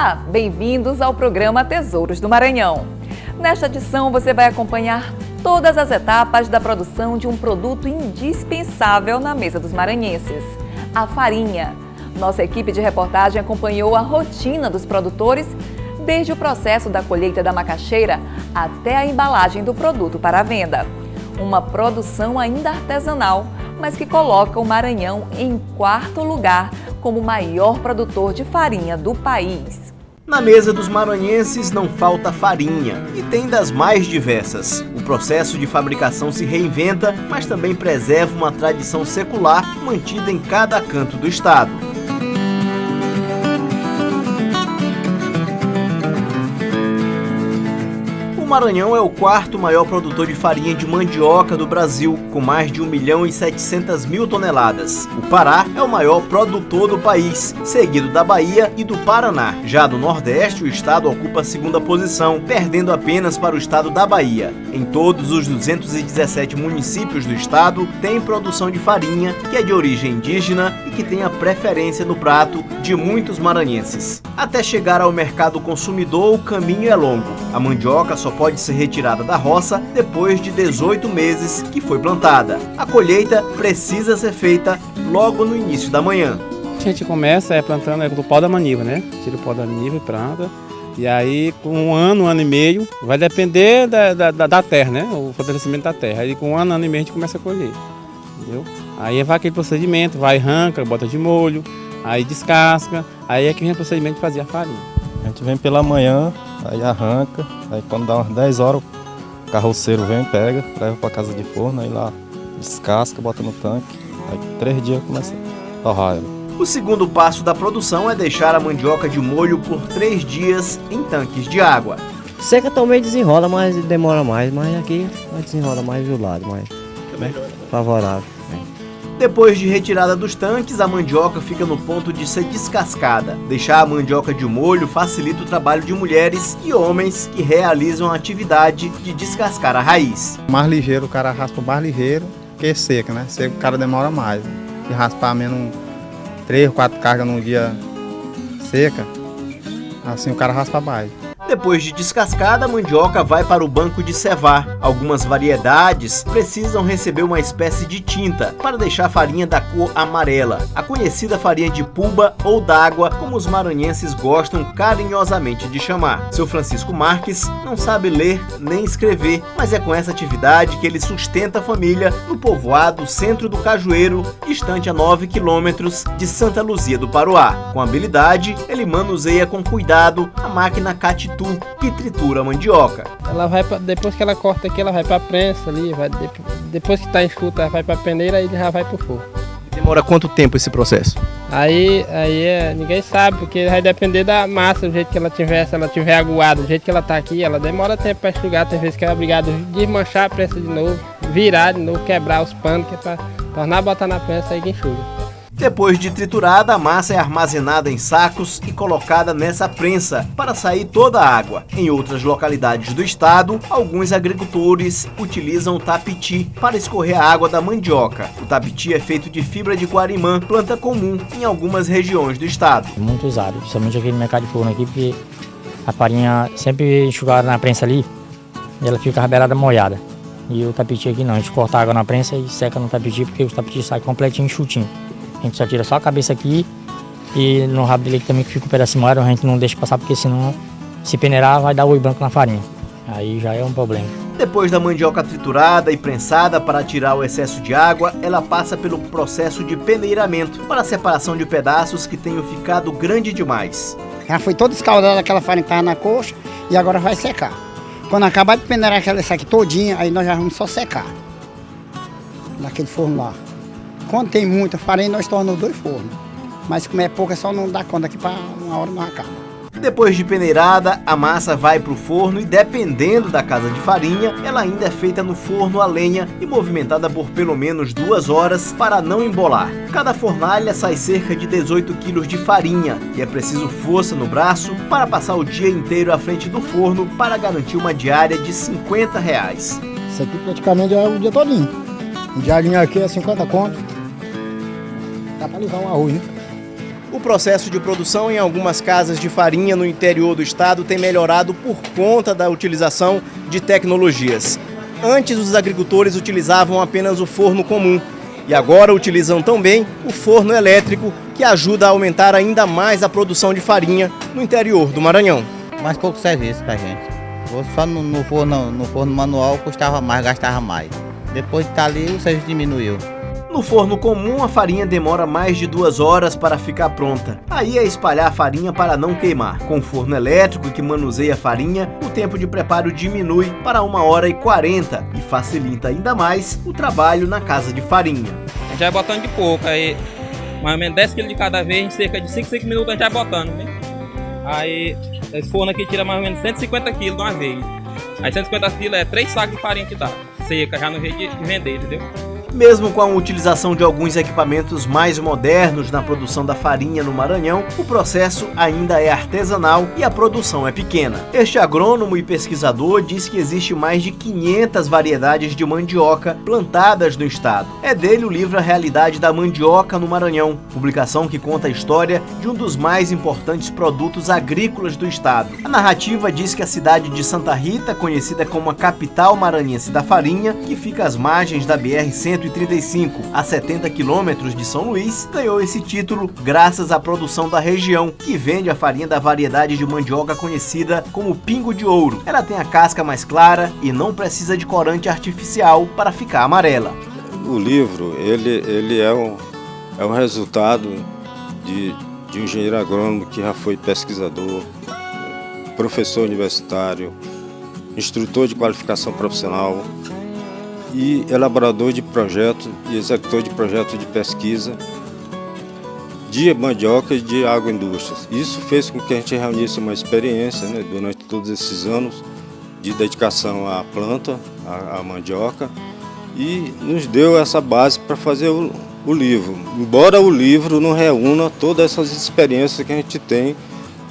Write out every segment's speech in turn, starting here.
Olá, bem-vindos ao programa Tesouros do Maranhão. Nesta edição você vai acompanhar todas as etapas da produção de um produto indispensável na mesa dos maranhenses, a farinha. Nossa equipe de reportagem acompanhou a rotina dos produtores desde o processo da colheita da macaxeira até a embalagem do produto para a venda. Uma produção ainda artesanal, mas que coloca o Maranhão em quarto lugar como o maior produtor de farinha do país. Na mesa dos maranhenses não falta farinha, e tem das mais diversas. O processo de fabricação se reinventa, mas também preserva uma tradição secular mantida em cada canto do estado. O Maranhão é o quarto maior produtor de farinha de mandioca do Brasil, com mais de 1.700.000 toneladas. O Pará é o maior produtor do país, seguido da Bahia e do Paraná. Já do Nordeste, o estado ocupa a segunda posição, perdendo apenas para o estado da Bahia. Em todos os 217 municípios do estado, tem produção de farinha, que é de origem indígena e que tem a preferência no prato de muitos maranhenses. Até chegar ao mercado consumidor, o caminho é longo. A mandioca só pode ser retirada da roça depois de 18 meses que foi plantada. A colheita precisa ser feita logo no início da manhã. A gente começa plantando do pau da maniva, né? Tira o pau da maniva e planta. E aí, com um ano e meio, vai depender da terra, né? O fortalecimento da terra. Aí, com um ano e meio, a gente começa a colher. Entendeu? Aí vai aquele procedimento, vai, arranca, bota de molho, aí descasca. Aí é que vem o procedimento de fazer a farinha. A gente vem pela manhã, aí arranca, aí quando dá umas 10 horas, o carroceiro vem, pega, leva para casa de forno, aí lá descasca, bota no tanque, aí 3 dias começa a torrar ela. O segundo passo da produção é deixar a mandioca de molho por 3 dias em tanques de água. Seca também desenrola, mas demora mais, mas aqui desenrola mais do lado, mais favorável. Depois de retirada dos tanques, a mandioca fica no ponto de ser descascada. Deixar a mandioca de molho facilita o trabalho de mulheres e homens que realizam a atividade de descascar a raiz. Mais ligeiro, o cara raspa mais ligeiro que seca, né? Seca o cara demora mais. Se raspar menos 3 ou 4 cargas num dia seca, assim o cara raspa mais. Depois de descascada, a mandioca vai para o banco de cevar. Algumas variedades precisam receber uma espécie de tinta para deixar a farinha da cor amarela, a conhecida farinha de puba ou d'água, como os maranhenses gostam carinhosamente de chamar. Seu Francisco Marques não sabe ler nem escrever, mas é com essa atividade que ele sustenta a família no povoado Centro do Cajueiro, distante a 9 quilômetros de Santa Luzia do Paruá. Com habilidade, ele manuseia com cuidado a máquina Catitu, que tritura a mandioca. Ela vai depois que ela corta aqui, ela vai para a prensa ali, depois que está enxuta, ela vai para a peneira e já vai para o fogo. Demora quanto tempo esse processo? Aí ninguém sabe, porque vai depender da massa, do jeito que ela tiver, se ela tiver aguada, do jeito que ela está aqui, ela demora tempo para enxugar, tem vezes que ela é obrigada a desmanchar a prensa de novo, virar de novo, quebrar os panos, que é para tornar a botar na prensa aí que enxuga. Depois de triturada, a massa é armazenada em sacos e colocada nessa prensa para sair toda a água. Em outras localidades do estado, alguns agricultores utilizam o tapiti para escorrer a água da mandioca. O tapiti é feito de fibra de guarimã, planta comum em algumas regiões do estado. Muito usado, principalmente aqui no mercado de forno aqui, porque a farinha sempre enxugada na prensa ali, e ela fica rabelada molhada. E o tapiti aqui não, a gente corta a água na prensa e seca no tapiti, porque o tapiti sai completinho enxutinho. A gente só tira só a cabeça aqui e no rabo dele também que fica um pedacinho maior, a gente não deixa passar porque senão se peneirar vai dar oi branco na farinha. Aí já é um problema. Depois da mandioca triturada e prensada para tirar o excesso de água, ela passa pelo processo de peneiramento para a separação de pedaços que tenham ficado grande demais. Já foi toda escaldada aquela farinha que estava na coxa e agora vai secar. Quando acabar de peneirar aquela aqui todinha, aí nós já vamos só secar naquele forno lá. Quando tem muita farinha, nós tornamos 2 fornos. Mas como é pouca, só não dá conta que para uma hora não acaba. Depois de peneirada, a massa vai para o forno e, dependendo da casa de farinha, ela ainda é feita no forno a lenha e movimentada por pelo menos 2 horas para não embolar. Cada fornalha sai cerca de 18 quilos de farinha e é preciso força no braço para passar o dia inteiro à frente do forno para garantir uma diária de R$50. Isso aqui praticamente é o dia todinho. Um diarinho aqui é 50 conto. Dá para livar um arroz, né? O processo de produção em algumas casas de farinha no interior do estado tem melhorado por conta da utilização de tecnologias. Antes, os agricultores utilizavam apenas o forno comum e agora utilizam também o forno elétrico, que ajuda a aumentar ainda mais a produção de farinha no interior do Maranhão. Mais pouco serviço pra gente. Só no forno manual custava mais, gastava mais. Depois de estar ali, o serviço diminuiu. No forno comum, a farinha demora mais de 2 horas para ficar pronta. Aí é espalhar a farinha para não queimar. Com o forno elétrico que manuseia a farinha, o tempo de preparo diminui para 1h40 e facilita ainda mais o trabalho na casa de farinha. A gente vai botando de pouco, aí mais ou menos 10 kg de cada vez, em cerca de 5 minutos a gente vai botando, né? Aí esse forno aqui tira mais ou menos 150 kg de uma vez. Aí 150 kg é 3 sacos de farinha que dá, seca, já no jeito de vender, entendeu? Mesmo com a utilização de alguns equipamentos mais modernos na produção da farinha no Maranhão, o processo ainda é artesanal e a produção é pequena. Este agrônomo e pesquisador diz que existe mais de 500 variedades de mandioca plantadas no estado. É dele o livro A Realidade da Mandioca no Maranhão, publicação que conta a história de um dos mais importantes produtos agrícolas do estado. A narrativa diz que a cidade de Santa Rita, conhecida como a capital maranhense da farinha, que fica às margens da BR-135, a 70 quilômetros de São Luís, ganhou esse título graças à produção da região, que vende a farinha da variedade de mandioca conhecida como pingo de ouro. Ela tem a casca mais clara e não precisa de corante artificial para ficar amarela. O livro ele é um resultado de um engenheiro agrônomo que já foi pesquisador, professor universitário, instrutor de qualificação profissional e elaborador de projetos e executor de projetos de pesquisa de mandioca e de agroindústrias. Isso fez com que a gente reunisse uma experiência, né, durante todos esses anos de dedicação à planta, à mandioca, e nos deu essa base para fazer o livro. Embora o livro não reúna todas essas experiências que a gente tem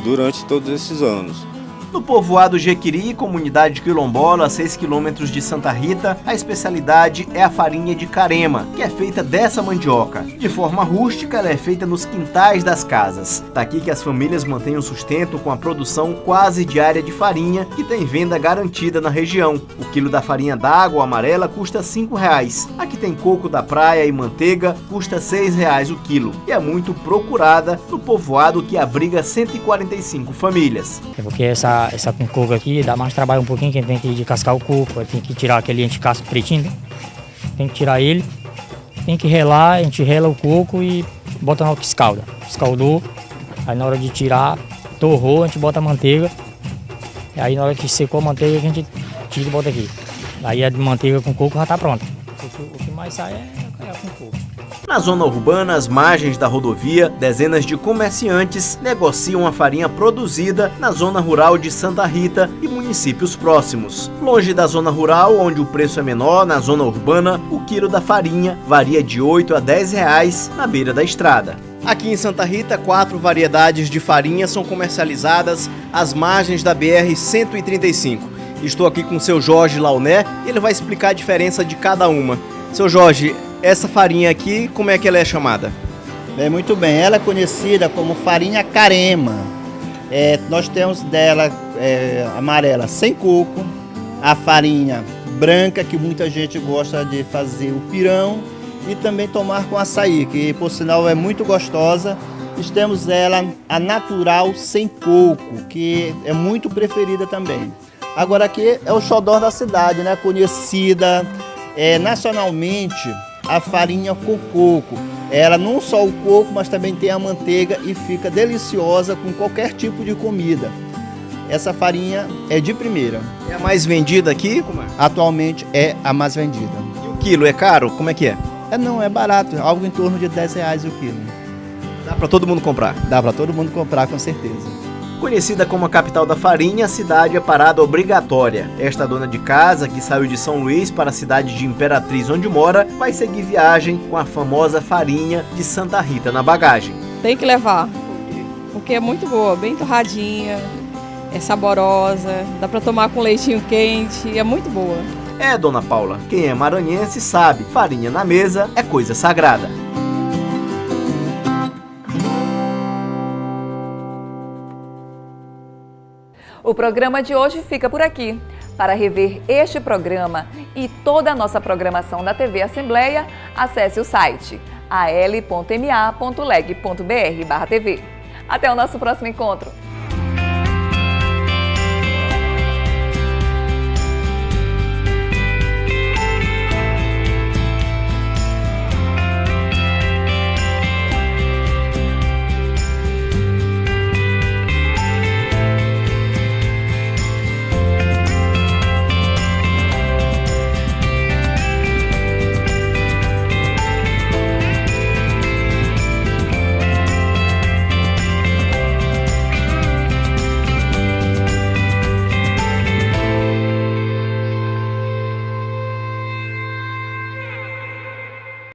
durante todos esses anos. No povoado Jequiri, comunidade quilombola a 6 quilômetros de Santa Rita, a especialidade é a farinha de carema, que é feita dessa mandioca. De forma rústica, ela é feita nos quintais das casas. Daqui que as famílias mantêm o sustento com a produção quase diária de farinha, que tem venda garantida na região. O quilo da farinha d'água amarela custa R$ 5,00. Aqui tem coco da praia e manteiga, custa R$ 6,00 o quilo. E é muito procurada no povoado que abriga 145 famílias. É porque essa com coco aqui dá mais trabalho um pouquinho, que a gente tem que descascar o coco, tem que tirar aquele anticasco pretinho, né? Tem que tirar ele, tem que relar, a gente rela o coco e bota na escalda. Escaldou, aí na hora de tirar, torrou, a gente bota a manteiga, e aí na hora que secou a manteiga a gente tira e bota aqui. Aí a de manteiga com coco já está pronta. O que mais sai é com coco. Na zona urbana, às margens da rodovia, dezenas de comerciantes negociam a farinha produzida na zona rural de Santa Rita e municípios próximos. Longe da zona rural, onde o preço é menor, na zona urbana, o quilo da farinha varia de R$ 8 a R$ 10 na beira da estrada. Aqui em Santa Rita, 4 variedades de farinha são comercializadas às margens da BR-135. Estou aqui com o seu Jorge Launé e ele vai explicar a diferença de cada uma. Seu Jorge, essa farinha aqui, como é que ela é chamada? Muito bem, ela é conhecida como farinha carema. Nós temos dela amarela sem coco, a farinha branca, que muita gente gosta de fazer o pirão, e também tomar com açaí, que por sinal é muito gostosa. Temos ela a natural sem coco, que é muito preferida também. Agora aqui é o xodó da cidade, né? Conhecida nacionalmente a farinha com coco. Ela não só o coco, mas também tem a manteiga e fica deliciosa com qualquer tipo de comida. Essa farinha é de primeira. É a mais vendida aqui? Como é? Atualmente é a mais vendida. E o quilo é caro? Como é que é? Não, é barato, algo em torno de R$10 o quilo. Dá para todo mundo comprar? Dá para todo mundo comprar, com certeza. Conhecida como a capital da farinha, a cidade é parada obrigatória. Esta dona de casa, que saiu de São Luís para a cidade de Imperatriz, onde mora, vai seguir viagem com a famosa farinha de Santa Rita na bagagem. Tem que levar, porque é muito boa, bem torradinha, é saborosa, dá para tomar com leitinho quente, é muito boa. É, dona Paula, quem é maranhense sabe, farinha na mesa é coisa sagrada. O programa de hoje fica por aqui. Para rever este programa e toda a nossa programação da TV Assembleia, acesse o site al.ma.leg.br/tv. Até o nosso próximo encontro.